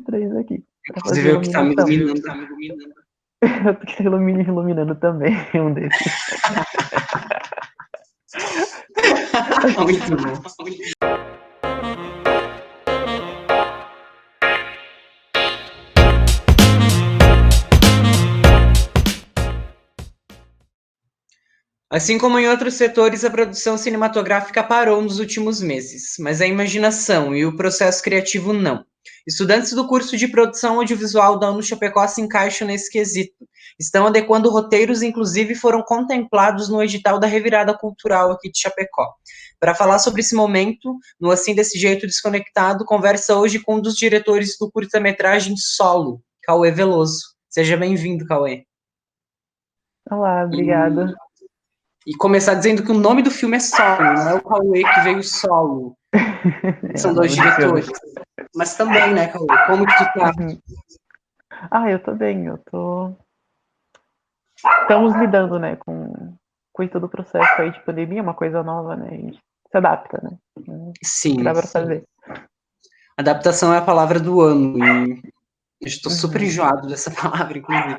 três aqui. Pra fazer Inclusive, eu que tá me iluminação. iluminando. Eu tô que iluminando também um desses. Muito bom. Assim como em outros setores, a produção cinematográfica parou nos últimos meses, mas a imaginação e o processo criativo não. Estudantes do curso de produção audiovisual da UNO-Chapecó se encaixam nesse quesito. Estão adequando roteiros, inclusive foram contemplados no edital da Revirada Cultural aqui de Chapecó. Para falar sobre esse momento, no Assim Desse Jeito Desconectado, conversa hoje com um dos diretores do curta-metragem Solo, Cauê Veloso. Seja bem-vindo, Cauê. Olá, obrigada. E começar dizendo que o nome do filme é Solo, não é o Cauê que veio solo. É São o dois nome do filme. diretores. Mas também, né, Cauê? Como que tu tá? Eu tô bem, eu tô. Estamos lidando, né, com todo o processo aí de pandemia, uma coisa nova, né? A gente se adapta, né? O que dá Sim. pra fazer. Adaptação é a palavra do ano. E eu estou super Uhum. enjoado dessa palavra, inclusive.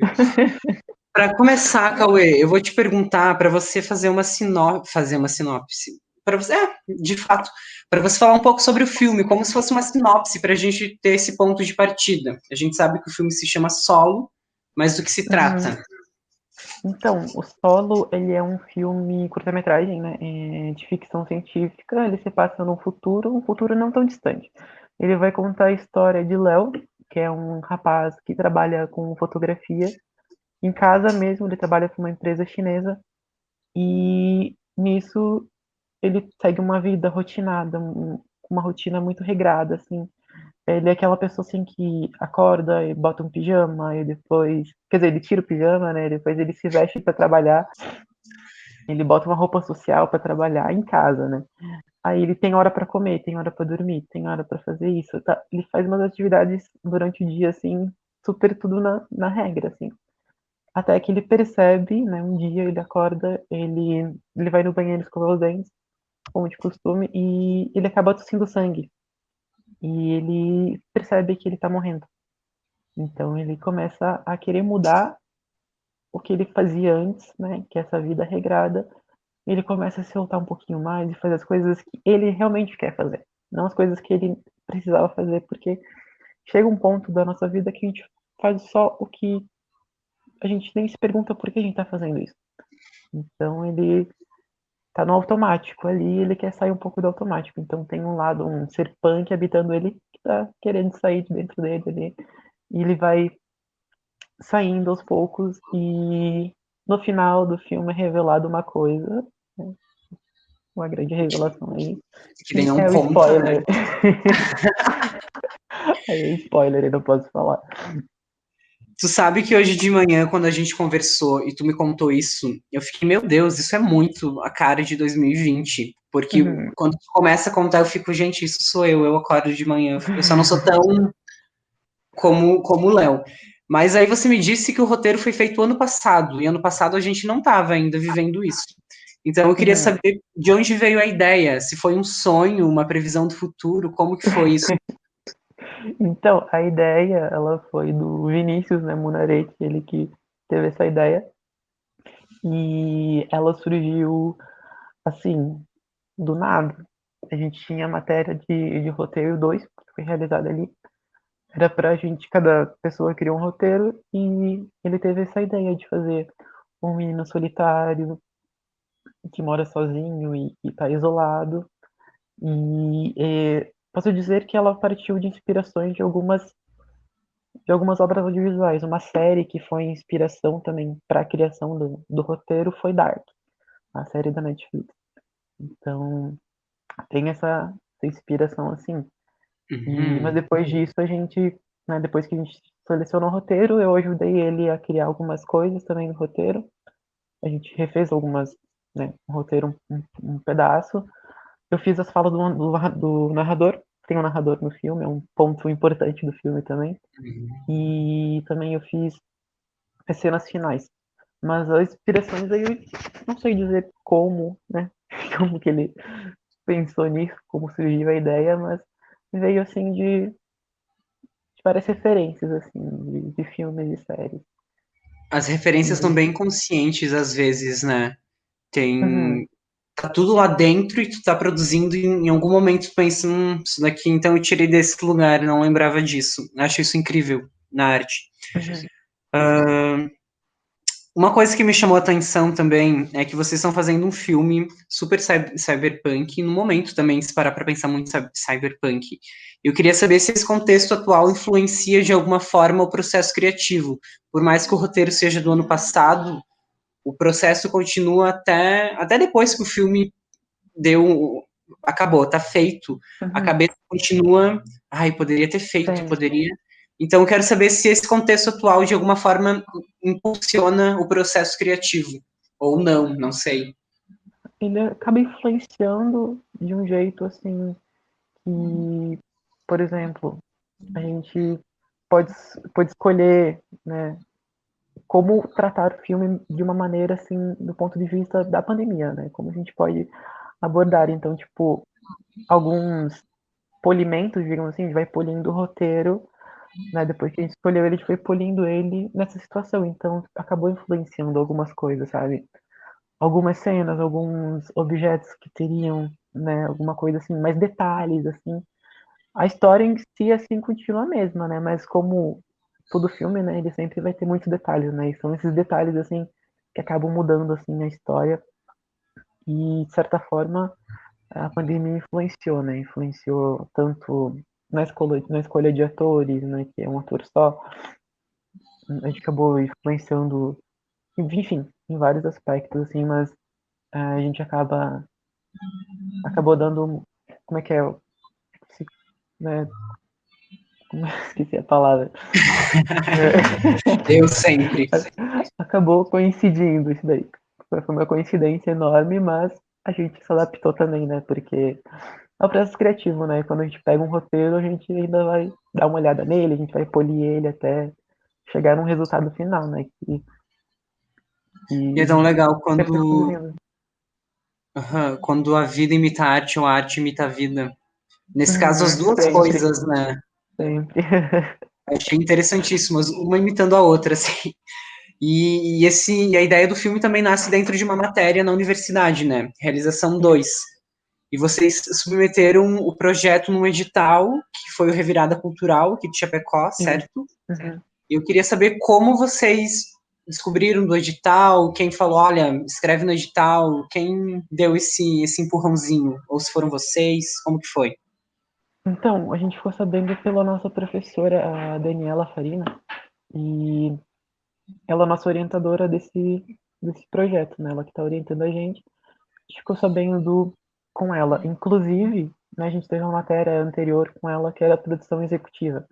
Para começar, Cauê, eu vou te perguntar para você fazer uma sinopse. Para você, de fato, para você falar um pouco sobre o filme, como se fosse uma sinopse, para a gente ter esse ponto de partida. A gente sabe que o filme se chama Solo, mas do que se Uhum. trata? Então, o Solo, ele é um filme curta-metragem, né, de ficção científica. Ele se passa num futuro, um futuro não tão distante. Ele vai contar a história de Léo, que é um rapaz que trabalha com fotografia. Em casa mesmo, ele trabalha para uma empresa chinesa e nisso ele segue uma vida rotinada, uma rotina muito regrada, assim. Ele é aquela pessoa assim que acorda e bota um pijama e depois, quer dizer, ele tira o pijama, né? Depois ele se veste para trabalhar, ele bota uma roupa social para trabalhar em casa, né? Aí ele tem hora para comer, tem hora para dormir, tem hora para fazer isso, tá? Ele faz umas atividades durante o dia assim, super tudo na regra, assim. Até que ele percebe, né? Um dia ele acorda, ele vai no banheiro escovar os dentes, como de costume, e ele acaba tossindo sangue. E ele percebe que ele tá morrendo. Então ele começa a querer mudar o que ele fazia antes, né? Que é essa vida regrada. Ele começa a se soltar um pouquinho mais e fazer as coisas que ele realmente quer fazer. Não as coisas que ele precisava fazer, porque chega um ponto da nossa vida que a gente faz só o que a gente nem se pergunta por que a gente tá fazendo isso. Então ele tá no automático ali, ele quer sair um pouco do automático. Então tem um lado, um ser punk habitando ele que tá querendo sair de dentro dele ali. E ele vai saindo aos poucos e no final do filme é revelado uma coisa, né, uma grande revelação aí, Que ele que não é o conta, né? spoiler. Aí é spoiler, eu não posso falar. Tu sabe que hoje de manhã, quando a gente conversou e tu me contou isso, eu fiquei, meu Deus, isso é muito a cara de 2020. Porque Uhum. quando tu começa a contar, eu fico, gente, isso sou eu acordo de manhã. Eu só não sou tão como o Léo. Mas aí você me disse que o roteiro foi feito ano passado, e ano passado a gente não estava ainda vivendo isso. Então eu queria Uhum. saber de onde veio a ideia, se foi um sonho, uma previsão do futuro, como que foi isso? Então, a ideia, ela foi do Vinícius, né, Munarete, ele que teve essa ideia, e ela surgiu, assim, do nada. A gente tinha matéria de roteiro 2 que foi realizada ali. Era pra gente, cada pessoa criou um roteiro e ele teve essa ideia de fazer um menino solitário que mora sozinho e tá isolado. Posso dizer que ela partiu de inspirações de algumas obras audiovisuais. Uma série que foi inspiração também para a criação do roteiro foi Dark, a série da Netflix. Então, tem essa inspiração assim. Mas Uhum. depois disso, a gente, né, depois que a gente selecionou o roteiro, eu ajudei ele a criar algumas coisas também no roteiro. A gente refez algumas, né, um roteiro, um pedaço. Eu fiz as falas do narrador. Tem um narrador no filme, é um ponto importante do filme também. E também eu fiz as cenas finais. Mas as inspirações aí eu não sei dizer como, né? Como que ele pensou nisso, como surgiu a ideia, mas veio assim de várias referências, assim, de filmes e séries. As referências são E, bem conscientes às vezes, né? uhum, Tem. Tá tudo lá dentro e tu tá produzindo e em algum momento tu pensa, isso daqui então eu tirei desse lugar, não lembrava disso. Acho isso incrível na arte. uhum, Uma coisa que me chamou a atenção também é que vocês estão fazendo um filme super cyberpunk, e no momento também, se parar para pensar muito cyberpunk. Eu queria saber se esse contexto atual influencia de alguma forma o processo criativo. Por mais que o roteiro seja do ano passado, o processo continua até depois que o filme acabou, tá feito. A uhum. cabeça continua, ai, poderia ter feito, Tem. poderia. Então, eu quero saber se esse contexto atual, de alguma forma, impulsiona o processo criativo. Ou não, não sei. Ele acaba influenciando de um jeito, assim, que, por exemplo, a gente pode, pode escolher, né, como tratar o filme de uma maneira, assim, do ponto de vista da pandemia, né? Como a gente pode abordar. Então, tipo, alguns polimentos, digamos assim, a gente vai polindo o roteiro, né? Depois que a gente escolheu ele, a gente foi polindo ele nessa situação. Então, acabou influenciando algumas coisas, sabe? Algumas cenas, alguns objetos que teriam, né? Alguma coisa assim, mais detalhes, assim. A história em si, assim, continua a mesma, né? Mas como todo filme, né? Ele sempre vai ter muitos detalhes, né? E são esses detalhes, assim, que acabam mudando, assim, a história. E, de certa forma, a pandemia influenciou, né? Influenciou tanto na escolha de atores, né? Que é um ator só. A gente acabou influenciando, enfim, em vários aspectos, assim, mas a gente acabou dando, como é que é, né? Esqueci a palavra. Eu sempre. Acabou coincidindo isso daí. Foi uma coincidência enorme, mas a gente se adaptou também, né? Porque é o processo criativo, né? Quando a gente pega um roteiro, a gente ainda vai dar uma olhada nele, a gente vai polir ele até chegar num resultado final, né? E é tão Que legal sempre tá quando, produzindo. quando a vida imita a arte ou a arte imita a vida. Nesse caso, as duas Sempre, coisas, né? sempre. Achei interessantíssimas, uma imitando a outra, assim. E a ideia do filme também nasce dentro de uma matéria na universidade, né? Realização 2. E vocês submeteram o projeto num edital, que foi o Revirada Cultural, aqui de Chapecó, Isso. certo? Uhum. E eu queria saber como vocês descobriram do edital, quem falou, olha, escreve no edital, quem deu esse empurrãozinho, ou se foram vocês, como que foi? Então, a gente ficou sabendo pela nossa professora, a Daniela Farina, e ela é nossa orientadora desse projeto, né? Ela que está orientando a gente. A gente ficou sabendo com ela. Inclusive, né, a gente teve uma matéria anterior com ela que era produção executiva.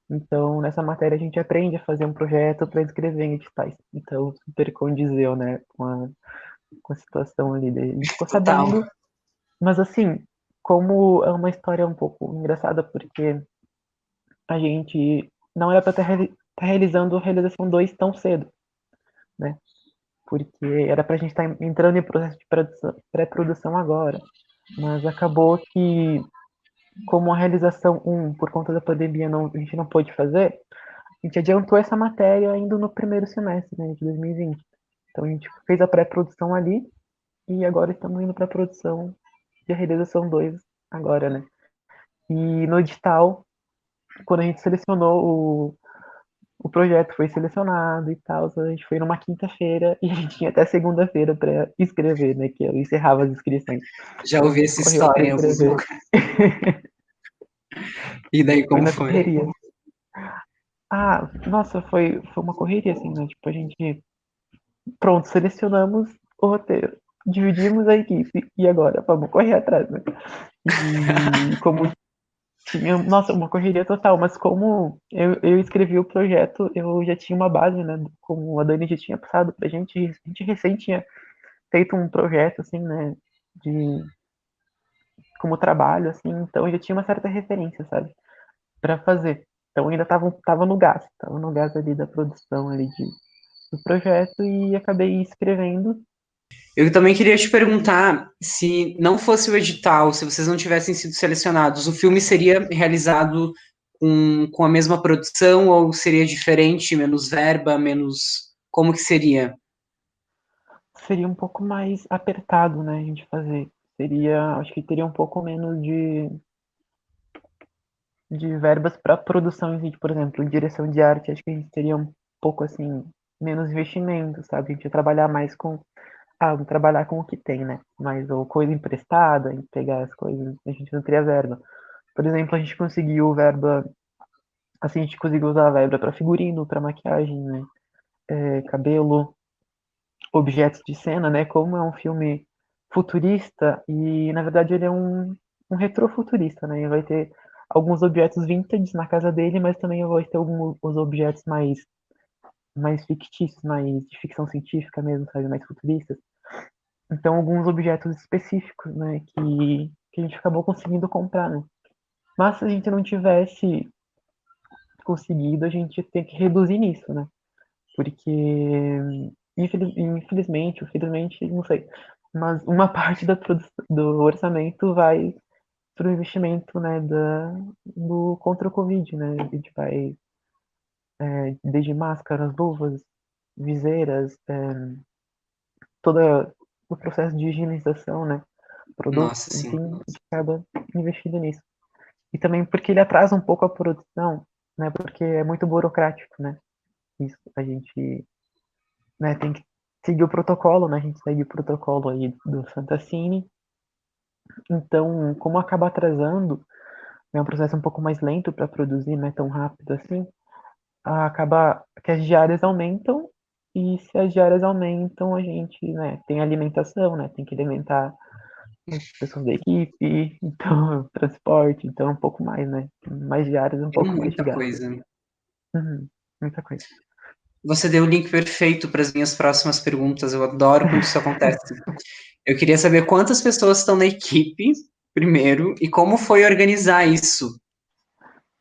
Então, nessa matéria a gente aprende a fazer um projeto para escrever em editais. Então, super condizeu, né, com a situação ali. Daí a gente ficou Total. sabendo, mas assim, como é uma história um pouco engraçada, porque a gente não era para estar realizando a realização 2 tão cedo, né? Porque era para a gente estar entrando em processo de pré-produção agora. Mas acabou que, como a realização um por conta da pandemia, a gente não pôde fazer, a gente adiantou essa matéria ainda no primeiro semestre, né, de 2020. Então a gente fez a pré-produção ali e agora estamos indo para a produção de realização 2 agora, né? E no edital, quando a gente selecionou o projeto foi selecionado e tal, a gente foi numa quinta-feira e a gente tinha até segunda-feira para escrever, né? Que eu encerrava as inscrições. Já Então a ouvi gente essa correu para história em algum escrever. lugar. E daí Foi como na foi? correria. Ah, nossa, foi uma correria, assim, né? Tipo, a gente, pronto, selecionamos o roteiro, dividimos a equipe e agora vamos correr atrás, né? E como tinha, nossa, uma correria total, mas como eu escrevi o projeto, eu já tinha uma base, né? Como a Dani já tinha passado pra gente, a gente recém tinha feito um projeto, assim, né? De, como trabalho, assim, então eu já tinha uma certa referência, sabe? Pra fazer. Então ainda tava no gás ali da produção ali do projeto e acabei escrevendo. Eu também queria te perguntar se não fosse o edital, se vocês não tivessem sido selecionados, o filme seria realizado com a mesma produção, ou seria diferente, menos verba, menos... Como que seria? Seria um pouco mais apertado, né, a gente fazer. Acho que teria um pouco menos de verbas para produção em vídeo, por exemplo, direção de arte, acho que a gente teria um pouco assim, menos investimento, sabe? A gente ia trabalhar mais com, vou trabalhar com o que tem, né? Mas ou coisa emprestada, em pegar as coisas, a gente não teria verba. Por exemplo, a gente conseguiu verba, assim, a gente conseguiu usar a verba para figurino, para maquiagem, né? Cabelo, objetos de cena, né? Como é um filme futurista e na verdade ele é um retrofuturista, né? Ele vai ter alguns objetos vintage na casa dele, mas também vai ter alguns objetos mais fictícios, mais de ficção científica mesmo, sabe? Mais futuristas. Então alguns objetos específicos, né? Que a gente acabou conseguindo comprar, né? Mas se a gente não tivesse conseguido, a gente tem que reduzir nisso, né? Porque infelizmente, ou felizmente, não sei, mas uma parte do orçamento vai para o investimento, né, do contra o Covid, né? A gente vai desde máscaras, luvas, viseiras, todo o processo de higienização, né? Produtos, Nossa, sim. enfim, a gente acaba investindo nisso. E também porque ele atrasa um pouco a produção, né? Porque é muito burocrático, né? Isso, a gente, né, tem que seguir o protocolo, né? A gente segue o protocolo aí do Santacine. Então, como acaba atrasando, é um processo um pouco mais lento para produzir, não é tão rápido assim, acaba que as diárias aumentam, e se as diárias aumentam, a gente, né, tem alimentação, né? Tem que alimentar as pessoas da equipe, então, transporte, então um pouco mais, né? Mais diárias, um É pouco mais de muita gasto. coisa. Uhum, muita coisa. Você deu o link perfeito para as minhas próximas perguntas. Eu adoro quando isso acontece. Eu queria saber quantas pessoas estão na equipe, primeiro, e como foi organizar isso.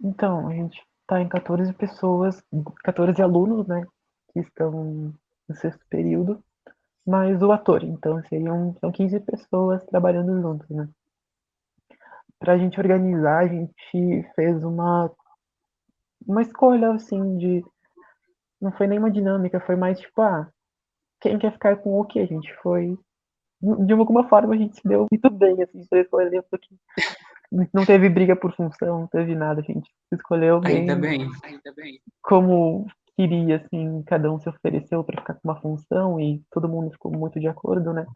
Então, a gente está em 14 pessoas, 14 alunos, né, que estão no sexto período, mais o ator. Então, são 15 pessoas trabalhando juntos, né. Para a gente organizar, a gente fez uma escolha, assim, não foi nem uma dinâmica, foi mais tipo, quem quer ficar com o quê? A gente foi, de alguma forma, a gente se deu muito bem, assim, para escolher, porque não teve briga por função, não teve nada, a gente escolheu Ainda bem bem. como queria, assim, cada um se ofereceu para ficar com uma função e todo mundo ficou muito de acordo, né?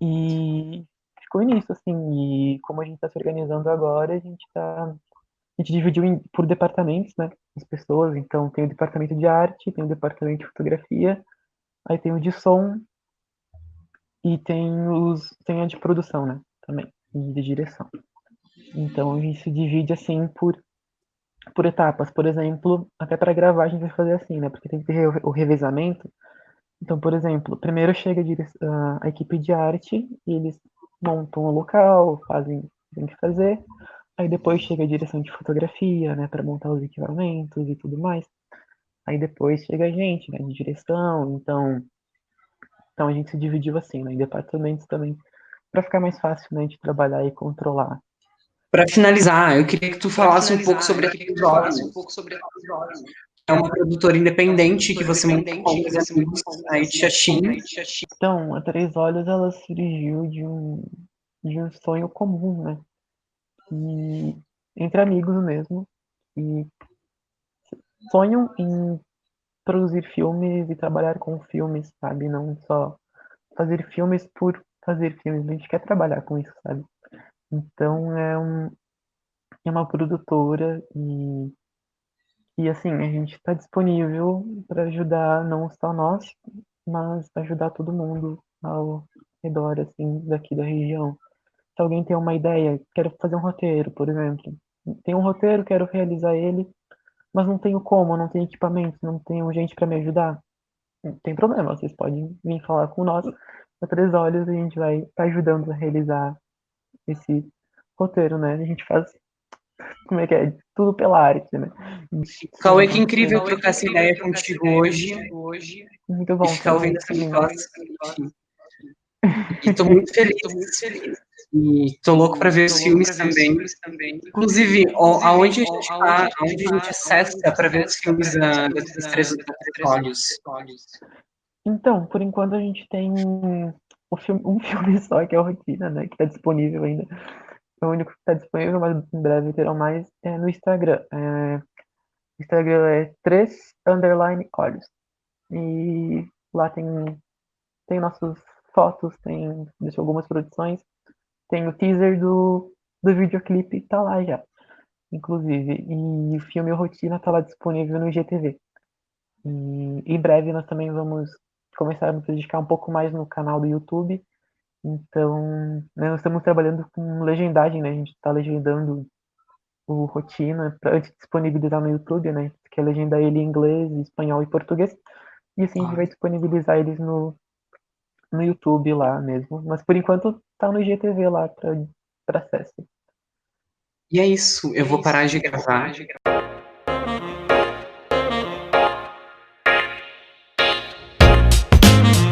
E ficou nisso, assim, e como a gente está se organizando agora, a gente dividiu por departamentos, né? As pessoas, então tem o departamento de arte, tem o departamento de fotografia, aí tem o de som e tem a de produção, né? Também, e de direção. Então a gente se divide assim por etapas. Por exemplo, até para gravar a gente vai fazer assim, né? Porque tem que ter o revezamento. Então, por exemplo, primeiro chega a equipe de arte e eles montam o local, fazem o que tem que fazer. Aí depois chega a direção de fotografia, né, para montar os equipamentos e tudo mais. Aí depois chega a gente, né, de direção. Então a gente se dividiu assim, né, em departamentos também, para ficar mais fácil, né, de trabalhar e controlar. Para finalizar, eu queria que tu falasse um pouco sobre a Três Olhos. É uma produtora independente que você montou com os amigos aí de Xaxim. Então, a Três Olhos, ela surgiu de um sonho comum, né? E entre amigos mesmo, e sonham em produzir filmes e trabalhar com filmes, sabe? Não só fazer filmes por fazer filmes, a gente quer trabalhar com isso, sabe? Então é uma produtora e assim, a gente está disponível para ajudar não só nós, mas ajudar todo mundo ao redor, assim, daqui da região. Se alguém tem uma ideia, quero fazer um roteiro, por exemplo. Tem um roteiro, quero realizar ele, mas não tenho como, não tenho equipamento, não tenho gente para me ajudar. Não tem problema, vocês podem vir falar com nós. A Três Olhos a gente vai estar ajudando a realizar esse roteiro, né? A gente faz, como é que é? Tudo pela arte, né? Cauê, que Então, incrível trocar essa ideia contigo hoje muito e bom ficar ouvindo também, essa pra mim. resposta. E estou muito feliz. E tô louco pra ver os filmes também. Inclusive, aonde a gente tá, aonde a gente acessa pra ver os filmes das Três Olhos? Então, por enquanto a gente tem um filme só, que é o Rotina, né? Que tá disponível ainda. É o único que tá disponível, mas em breve terão mais. É no Instagram. O Instagram é 3_olhos. E lá tem nossas fotos, deixou algumas produções. Tem o teaser do videoclipe, tá lá já, inclusive. E o filme Rotina tá lá disponível no IGTV. E em breve nós também vamos começar a nos dedicar um pouco mais no canal do YouTube. Então, né, nós estamos trabalhando com legendagem, né? A gente está legendando o Rotina antes de disponibilizar no YouTube, né? Que é legendar ele em inglês, espanhol e português. E assim a gente vai disponibilizar eles no YouTube lá mesmo. Mas por enquanto tá no IGTV lá para acesso. E é isso, eu vou parar de gravar.